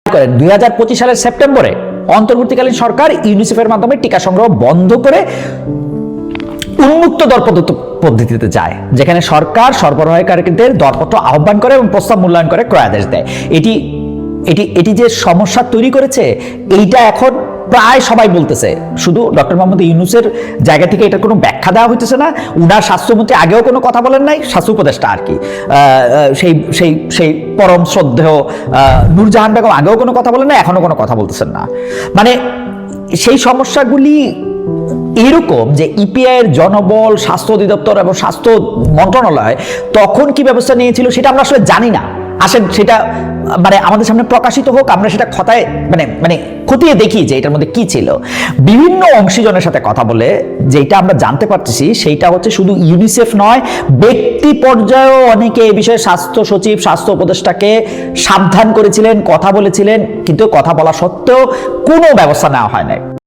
করেন 2025 সালের সেপ্টেম্বরে অন্তর্বর্তীকালীন সরকার ইউনিসেফের মাধ্যমে টিকা সংগ্রহ বন্ধ করে উন্মুক্ত দরপত্র পদ্ধতিতে যায়, যেখানে সরকার সরবরাহকারীদের দরপত্র আহ্বান করে এবং প্রস্তাব মূল্যায়ন করে ক্রয়াদেশ দেয়। এটি যে সমস্যা তৈরি করেছে এইটা এখন প্রায় সবাই বলতেছে, শুধু ডক্টর মোহাম্মদ ইউনূসের জায়গা থেকে এটার কোনো ব্যাখ্যা দেওয়া হইতেছে না। উনার স্বাস্থ্যমন্ত্রী আগেও কোনো কথা বলেন নাই, স্বাস্থ্য উপদেষ্টা আর কি সেই সেই সেই পরম শ্রদ্ধেয় নূরজাহান বেগম আগেও কোনো কথা বলেন না, এখনো কোনো কথা বলতেছেন না। মানে সেই সমস্যাগুলি এরকম যে ইপিআই এর জনবল, স্বাস্থ্য অধিদপ্তর এবং স্বাস্থ্য মন্ত্রণালয় তখন কি ব্যবস্থা নিয়েছিল সেটা আমরা আসলে জানি না। আসেন সেটা মানে আমাদের সামনে প্রকাশিত হোক, আমরা সেটা মানে খতিয়ে দেখি যে এটার মধ্যে কি ছিল। বিভিন্ন অংশীজনের সাথে কথা বলে যেটা আমরা জানতে পারতেছি সেইটা হচ্ছে শুধু ইউনিসেফ নয়, ব্যক্তি পর্যায়েও অনেকে এই বিষয়ে স্বাস্থ্য সচিব, স্বাস্থ্য উপদেষ্টাকে সাবধান করেছিলেন, কথা বলেছিলেন, কিন্তু কথা বলা সত্ত্বেও কোনো ব্যবস্থা নেওয়া হয় নাই।